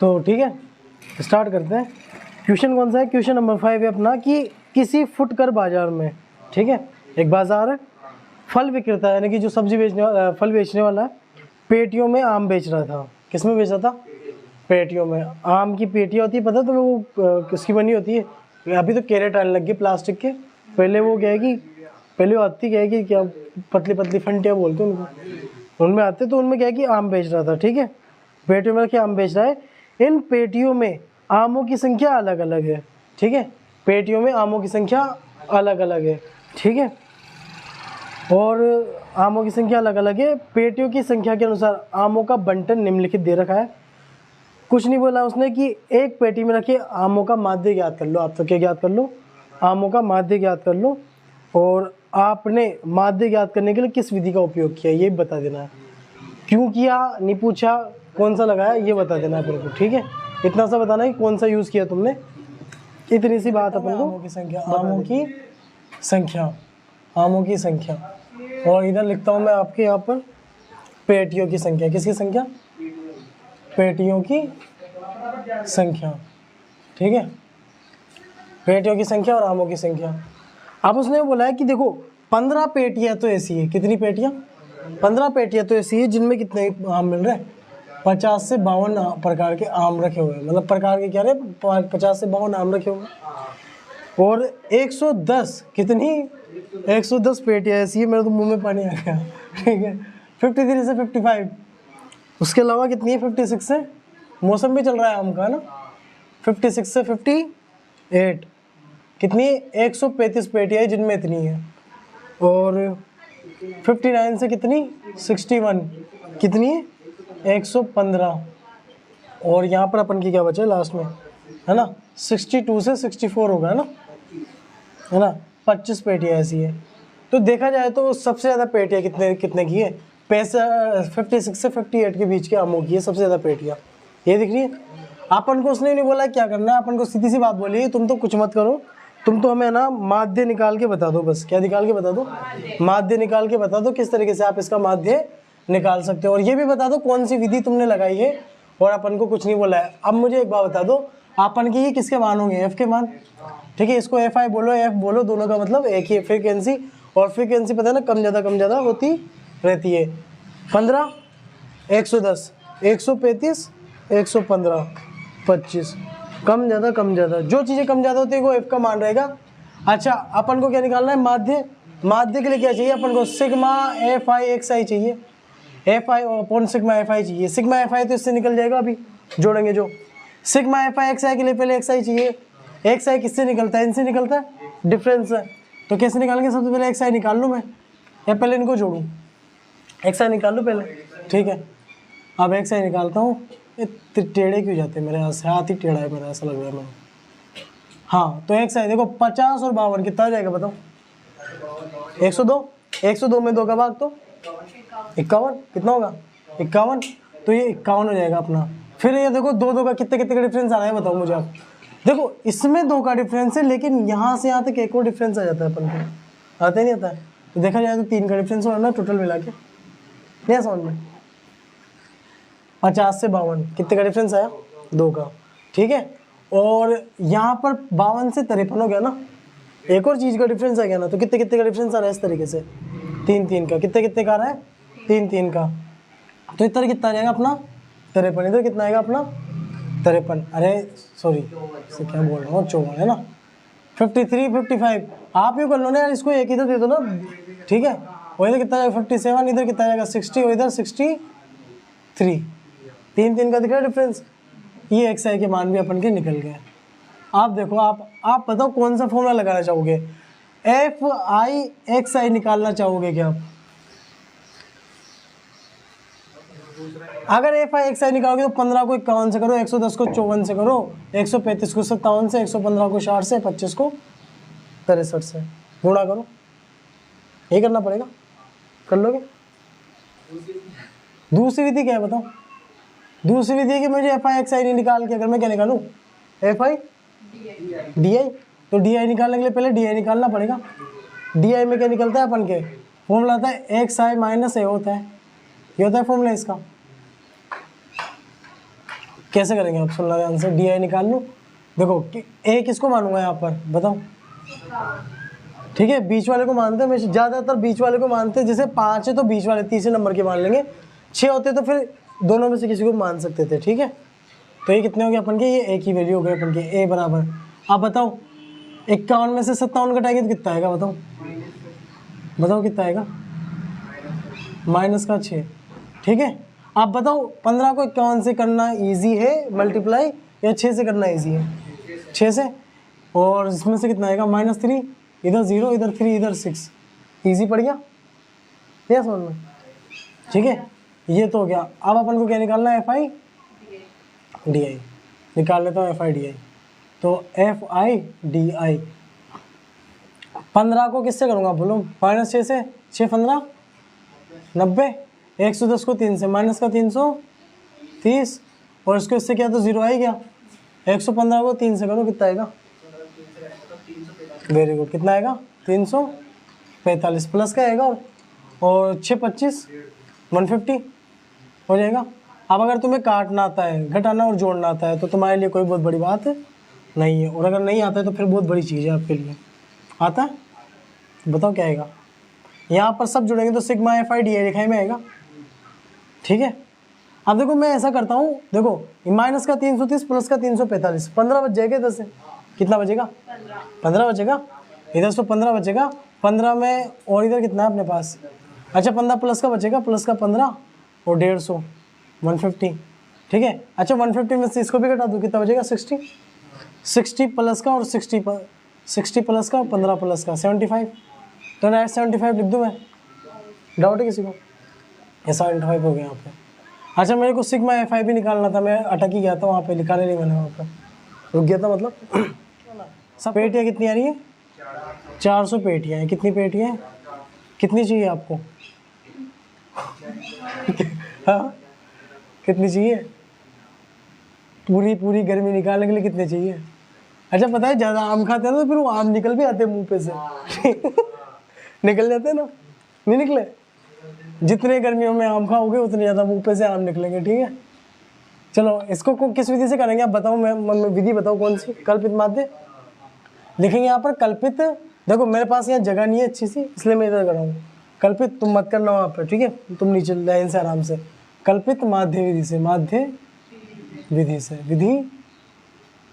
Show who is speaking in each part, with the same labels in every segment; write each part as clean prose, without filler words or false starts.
Speaker 1: तो ठीक है, स्टार्ट करते हैं। क्वेश्चन कौन सा है? क्वेश्चन नंबर 5 है अपना कि किसी फुटकर बाजार में, ठीक है, एक बाजार है, फल विक्रेता यानी कि जो सब्जी फल बेचने वाला है, पेटियों में आम बेच रहा था। किस में बेच रहा था? पेटियों में। आम की पेटियाँ होती है, पता तुम्हें वो किसकी बनी होती है? अभी तो कैरेट आने लग गए प्लास्टिक के, पहले वो क्या है कि पहले वो आती क्या है कि क्या पतली पतली फंटियाँ बोलते हैं उनको, उनमें आते, तो उनमें क्या है कि आम बेच रहा था। ठीक है, पेटियों में रखे आम बेच रहा है। इन पेटियों में आमों की संख्या अलग अलग है। ठीक है, पेटियों में आमों की संख्या अलग अलग है। ठीक है, और आमों की संख्या अलग अलग है। पेटियों की संख्या के अनुसार आमों का बंटन निम्नलिखित दे रखा है। कुछ नहीं बोला उसने कि एक पेटी में रखे आमों का माध्य ज्ञात कर लो। आप तो क्या ज्ञात कर लो? आमों का माध्य ज्ञात कर लो। और आपने माध्य ज्ञात करने के लिए किस विधि का उपयोग किया ये बता देना है। क्यों किया नहीं पूछा, कौन सा लगाया ये बता देना है अपन को। ठीक है, इतना सा बताना है कि कौन सा यूज़ किया तुमने, इतनी सी बात अपन को। आमों की संख्या, आमों की संख्या, आमों की संख्या, और इधर लिखता हूँ मैं आपके यहाँ पर पेटियों की संख्या। किसकी संख्या? पेटियों की संख्या। ठीक है, पेटियों की संख्या और आमों की संख्या। अब उसने बोला है कि देखो 15 पेटियाँ तो ऐसी है। कितनी पेटियाँ? 15 पेटियाँ तो ऐसी है जिनमें कितने आम मिल रहे हैं? 50 से 52 प्रकार के आम रखे हुए हैं। मतलब प्रकार के क्या रहे? 50 से 52 आम रखे हुए हैं। और 110 कितनी? 110 पेटियाँ ऐसी है, मेरे तो मुंह में पानी आ गया। ठीक है, 53 से 55। उसके अलावा कितनी है? 56 से, मौसम भी चल रहा है आम का ना, 56 से 58 कितनी? 135 पेटियाँ है जिनमें इतनी है। और 59 से कितनी? 61 कितनी है? 115। और यहाँ पर अपन की क्या बचे लास्ट में, है ना, 62 से 64 होगा, है ना, 25 पेटियाँ ऐसी है। तो देखा जाए तो सबसे ज़्यादा पेटियाँ कितने की है? 56 से 58 के बीच के आमों की है सबसे ज़्यादा पेटियाँ। ये दिख रही है। अपन को उसने नहीं बोला क्या करना है, अपन को सीधी सी बात बोली, तुम तो कुछ मत करो, तुम तो हमें ना माध्य निकाल के बता दो बस। क्या निकाल के बता दो? माध्य निकाल के बता दो, किस तरीके से आप इसका माध्य निकाल सकते हो। और ये भी बता दो कौन सी विधि तुमने लगाई है। और अपन को कुछ नहीं बोला है। अब मुझे एक बात बता दो, अपन के ये किसके मान होंगे? एफ के मान। ठीक है, इसको एफ आई बोलो, एफ बोलो, दोनों का मतलब एक ही है, फ्रीक्वेंसी। और फ्रीक्वेंसी पता है ना, कम ज़्यादा होती रहती है। 15, 110, 135, 115, 25, कम ज़्यादा। जो चीज़ें कम ज़्यादा होती है वो एफ का मान रहेगा। अच्छा, अपन को क्या निकालना है? माध्य। माध्य के लिए क्या चाहिए अपन को? Sigma F I X I चाहिए। F I upon sigma F I चाहिए। सिग्मा एफ आई तो इससे निकल जाएगा, अभी जोड़ेंगे जो। सिग्मा एफ आई एक्स आई के लिए पहले एक्स आई चाहिए। एक्स आई किससे निकलता है? इनसे निकलता है, डिफरेंस है। तो कैसे निकालेंगे? सबसे पहले एक्स आई निकाल लूँ मैं, या पहले इनको जोड़ूँ? एक्स आई निकाल लूँ पहले। ठीक है, अब एक्स आई निकालता हूँ। ये टेढ़े क्यों जाते हैं मेरे हाथ से? हाथ ही टेढ़ा है मेरा, ऐसा लग रहा है मुझे। हाँ, तो एक्स आई देखो 50 और 52 कितना हो जाएगा बताओ? 102। 102 में 2 का भाग तो 51। कितना होगा? 51। तो ये 51 हो जाएगा अपना। फिर ये देखो 2 का कितने का डिफरेंस आ रहा है बताओ मुझे आप। देखो इसमें 2 का डिफरेंस है, लेकिन यहाँ से यहाँ तक एक और डिफरेंस आ जाता है अपन को। आता ही नहीं आता है। तो देखा जाए तो 3 का डिफरेंस हो रहा है ना टोटल मिला के। नहीं समझ में? 50 से 52 कितने का डिफरेंस आया? 2 का। ठीक है, और यहाँ पर 52 से 53 हो गया ना, एक और चीज़ का डिफरेंस आ गया ना। तो कितने का डिफरेंस आ रहा है इस तरीके से? 3 का। कितने का आ रहा है? 3 का। तो इधर कितना आ जाएगा अपना? 53। इधर कितना आएगा अपना? 53। अरे सॉरी, इसे क्या बोल रहा हूँ, 54 है ना। 53, 55 आप यूँ कर लो ना यार, इसको एक इधर दे दो ना। ठीक है, और इधर कितना आएगा? 57। इधर कितना आएगा? 60। और इधर 63। 3 का दिख रहा है डिफरेंस। ये एक्स आई के मान भी अपन के निकल गए। आप देखो, आप बताओ कौन सा फॉर्मूला लगाना चाहोगे? एफ आई एक्स आई निकालना चाहोगे क्या आप? अगर एफ आई एक्स आई निकालोगे तो 15 को 51 से करो, 110 को 54 से करो, 135 को 57 से, 115 को 60 से, 25 को 63 से गुणा करो। यही करना पड़ेगा। कर लोगे? दूसरी विधि क्या है बताओ? दूसरी विधि है कि मुझे एफ आई एक्स आई नहीं निकाल के, अगर मैं क्या निकालूं? F I D I. तो डी आई निकालने के लिए पहले डी आई निकालना पड़ेगा। डी आई में क्या निकलता है अपन के? फॉर्मूला आता है एक्स आई माइनस ए होता है। ये होता है फॉर्मूला इसका। कैसे करेंगे ऑप्शन लगा आंसर, डी आई निकाल लूँ। देखो ए किसको मानूंगा यहाँ पर बताओ, ठीक है बीच वाले को मानते हैं, मैं ज़्यादातर बीच वाले को मानते हैं। जैसे 5 है तो बीच वाले तीसरे नंबर के मान लेंगे, 6 होते तो फिर दोनों में से किसी को मान सकते थे, ठीक है। तो ये कितने हो गए अपन के, ये एक ही वैल्यू हो गए अपन के, ए बराबर। आप बताओ 51 में से 57 घटाएंगे तो कितना आएगा बताओ, बताओ कितना आएगा, -6, ठीक है। आप बताओ 15 को 51 से करना इजी है मल्टीप्लाई या 6 से करना इजी है, 6 से। और इसमें से कितना आएगा -3, इधर 0 इधर 3 इधर 6, इजी पड़ गया क्या समझ में, ठीक है। ये तो हो गया। अब अपन को क्या निकालना है, FI DI निकाल लेता हूँ, FI DI। तो FI DI 15 को किससे करूँगा बोलो, -6 से, 6 15 90, 110 को 3 से, माइनस का 330 और इसको इससे क्या तो 0 आ ही गया। 115 को 3 से करो कितना आएगा, वेरी गुड, कितना आएगा 345 प्लस का आएगा और 6 25 150 हो जाएगा। अब अगर तुम्हें काटना आता है, घटाना और जोड़ना आता है तो तुम्हारे लिए कोई बहुत बड़ी बात नहीं है, और अगर नहीं आता है तो फिर बहुत बड़ी चीज़ है आपके लिए। आता है बताओ क्या आएगा, यहाँ पर सब जुड़ेंगे तो सिग्मा FI DI लिखाई में आएगा, ठीक है। अब देखो मैं ऐसा करता हूँ, देखो माइनस का 330 प्लस का 345, 15 बच जाएगा इधर से, कितना बचेगा 15 बचेगा, इधर से 15 बचेगा, 15 में और इधर कितना है अपने पास, अच्छा 15 प्लस का बचेगा, प्लस का 15 और 150 150, ठीक है। अच्छा 150 में से इसको भी घटा दूँ, कितना बचेगा 60 प्लस का और 60 प्लस का 15 प्लस का 75, तो ना 75 लिख दूँ मैं, डाउट है किसी को, ये 75 हो गया यहाँ पे। अच्छा मेरे को सिग्मा FI भी निकालना था, मैं अटक ही गया था वहाँ पे, निकाले नहीं मैंने, वहाँ पर रुक गया था मतलब। सब पेटियाँ कितनी आ रही है, 400 पेटियाँ हैं। कितनी पेटियाँ हैं, कितनी चाहिए आपको हाँ कितनी चाहिए, पूरी गर्मी निकालने के लिए कितने चाहिए। अच्छा पता है ज़्यादा आम खाते हैं तो फिर वो आम निकल भी आते हैं मुंह पे से निकल जाते हैं ना, नहीं निकले, जितने गर्मियों में आम खाओगे उतने ज़्यादा मुंह पे से आम निकलेंगे, ठीक है। चलो इसको किस विधि से करेंगे आप बताओ, मैं विधि बताओ कौन सी, कल्पित माध्य लिखेंगे यहाँ पर, कल्पित। देखो मेरे पास यहाँ जगह नहीं है अच्छी सी, इसलिए मैं इधर कर रहा हूँ, कल्पित तुम मत करना वहाँ पर, ठीक है, तुम नीचे लाइन से आराम से, कल्पित माध्य विधि से, माध्य विधि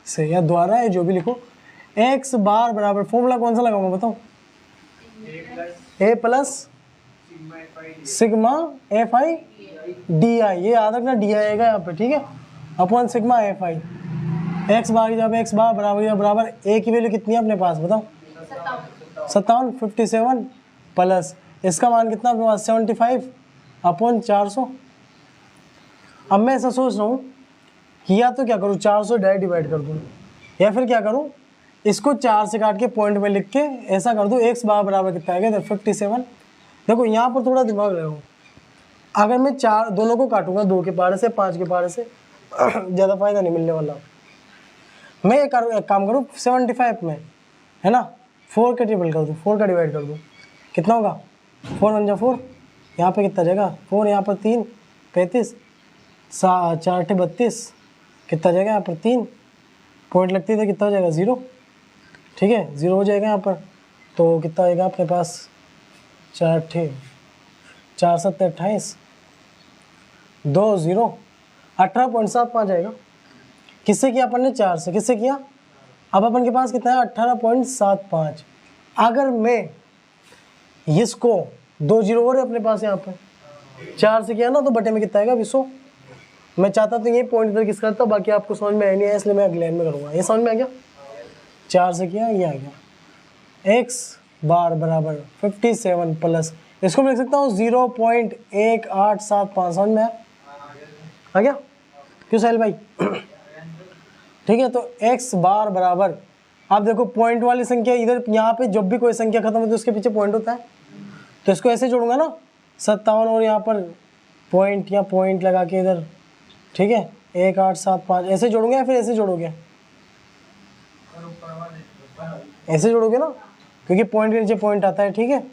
Speaker 1: से या द्वारा है जो भी लिखो। x बार बराबर, फॉर्मूला कौन सा लगाऊंगा बताओ, a plus sigma FI DI, ये याद रखना DI आएगा यहाँ पे, ठीक है, अपॉन सिग्मा FI। x बार जब x बार बराबर या बराबर a की वैल्यू कितनी है अपने पास बताओ, 57 प्लस इसका मान कितना अपने पास 75 अपॉन 400। अब मैं ऐसा सोच रहा हूँ कि या तो क्या करूँ 400 डायरेक्ट डिवाइड कर दूँ, या फिर क्या करूँ इसको 4 से काट के पॉइंट में लिख के ऐसा कर दूँ, x बार बराबर कितना आएगा इधर 57। देखो यहाँ पर थोड़ा दिमाग लगाओ, अगर मैं दोनों को काटूंगा 2 के पारे से 5 के पारे से ज़्यादा फायदा नहीं मिलने वाला। मैं एक काम करूँ 75 में है ना 4 का टेबल कर दूँ, 4 का डिवाइड कर दूँ, कितना होगा 4 1 जा 4, यहाँ पे कितना जाएगा 4, यहाँ पर 3 35, 4 32, कितना जाएगा यहाँ पर 3 पॉइंट लगती है तो कितना हो जाएगा 0, ठीक है 0 हो जाएगा यहाँ पर। तो कितना आएगा अपने पास 4 7 28 2 0 18.75 आएगा। किससे किया अपन ने 4 से, किससे किया, अब अपन के पास कितना है 18.75। अगर मैं इसको 2 0 और है अपने पास यहाँ पर 4 से किया ना तो बटे में कितना आएगा 200। मैं चाहता तो ये पॉइंट इधर किस करता, बाकी आपको समझ में नहीं आया इसलिए मैं अगले लाइन में करूँगा। ये समझ में आ गया, 4 से किया ये आ गया, x बार बराबर 57 प्लस इसको मैं लिख सकता हूँ 0.1875, समझ में आ गया क्यों साहिल भाई ठीक है। तो x बार बराबर, आप देखो पॉइंट वाली संख्या इधर, यहाँ पे जब भी कोई संख्या खत्म होती है उसके पीछे पॉइंट होता है, तो इसको ऐसे जोड़ूंगा ना 57 और यहाँ पर पॉइंट या पॉइंट लगा के इधर, ठीक है 1875 ऐसे जोड़ोगे या फिर ऐसे जोड़ोगे, ऐसे जोड़ोगे ना क्योंकि पॉइंट के नीचे पॉइंट आता है, ठीक है।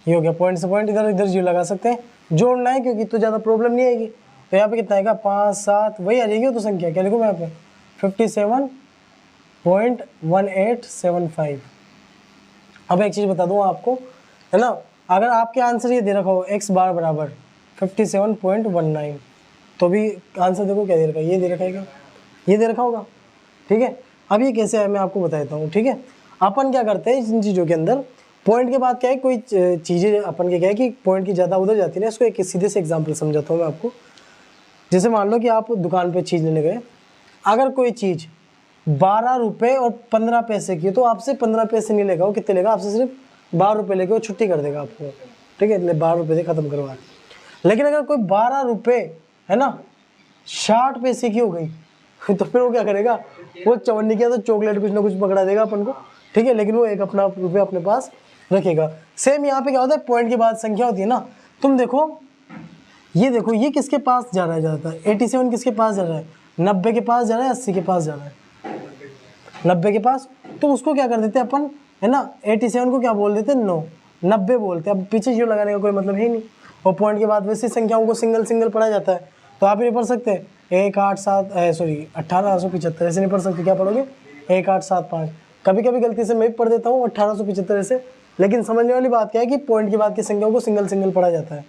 Speaker 1: ये हो गया पॉइंट से पॉइंट, इधर इधर जीरो लगा सकते हैं, जोड़ना है क्योंकि तो ज़्यादा प्रॉब्लम नहीं आएगी। तो यहाँ पे कितना आएगा 5 7 वही आ जाएगी। तो संख्या क्या लिखूँ मैं यहाँ पे 57.1875। अब एक चीज़ बता दूँ आपको, है ना, अगर आपके आंसर ये दे रखा हो x बार बराबर 57.19, तो भी आंसर देखो क्या दे रखा है, ये दे रखा है क्या, ये दे रखा होगा। ठीक है, अब ये कैसे है मैं आपको बताता हूँ। ठीक है, अपन क्या करते हैं इन चीज़ों के अंदर, पॉइंट के बाद क्या है, कोई चीज़ें अपन के क्या है कि पॉइंट की ज़्यादा उधर जाती है ना। इसको एक सीधे से एग्जाम्पल समझाता हूँ मैं आपको। जैसे मान लो कि आप दुकान पे चीज़ लेने गए, अगर कोई चीज़ 12 रुपये और 15 पैसे की, तो आपसे 15 पैसे नहीं लेगा, वो कितने लेगा आपसे, सिर्फ 12 रुपये लेके वो छुट्टी कर देगा आपको। ठीक है, 12 रुपये से ख़त्म करवा। लेकिन अगर कोई 12 रुपये, है ना, 60 पैसे की हो गई, तो फिर वो क्या करेगा, वो चवन्नी किया तो चॉकलेट कुछ ना कुछ पकड़ा देगा अपन को। ठीक है, लेकिन वो एक अपना रुपये अपने पास रखेगा। सेम यहाँ पे क्या होता है, पॉइंट के बाद संख्या होती है ना, तुम देखो ये किसके पास जा रहा है ज़्यादातर, 87 किसके पास जा रहा है, 90 के पास जा रहा है, 80 के पास जा रहा है, 90 के पास। तो उसको क्या कर देते हैं अपन, है ना, 87 को क्या बोल देते हैं 9, 90 बोलते हैं। अब पीछे जीरो लगाने का कोई मतलब है नहीं, और पॉइंट के बाद वैसी संख्याओं को सिंगल सिंगल पढ़ा जाता है। तो आप ये पढ़ सकते हैं 1875, ऐसे नहीं पढ़ सकते, क्या पढ़ोगे 1875। कभी कभी गलती से मैं भी पढ़ देता हूँ 1875 ऐसे, लेकिन समझने वाली बात क्या है कि पॉइंट के बाद की संख्याओं को सिंगल सिंगल पढ़ा जाता है।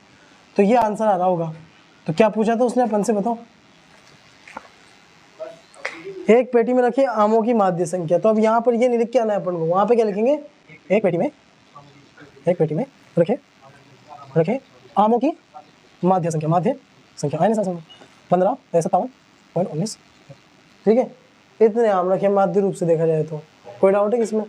Speaker 1: तो ये आंसर आ रहा होगा। तो क्या पूछा था उसने अपन से, बताओ। एक पेटी में रखिए आमों की माध्य संख्या। तो अब यहाँ पर ये नहीं लिख के आना है अपन को, वहाँ पे क्या लिखेंगे, एक पेटी में रखे आमों की माध्य संख्या आए ना साथ 15 57.19। ठीक है, इतने आम रखे माध्य रूप से देखा जाए तो। कोई डाउट है किसमें?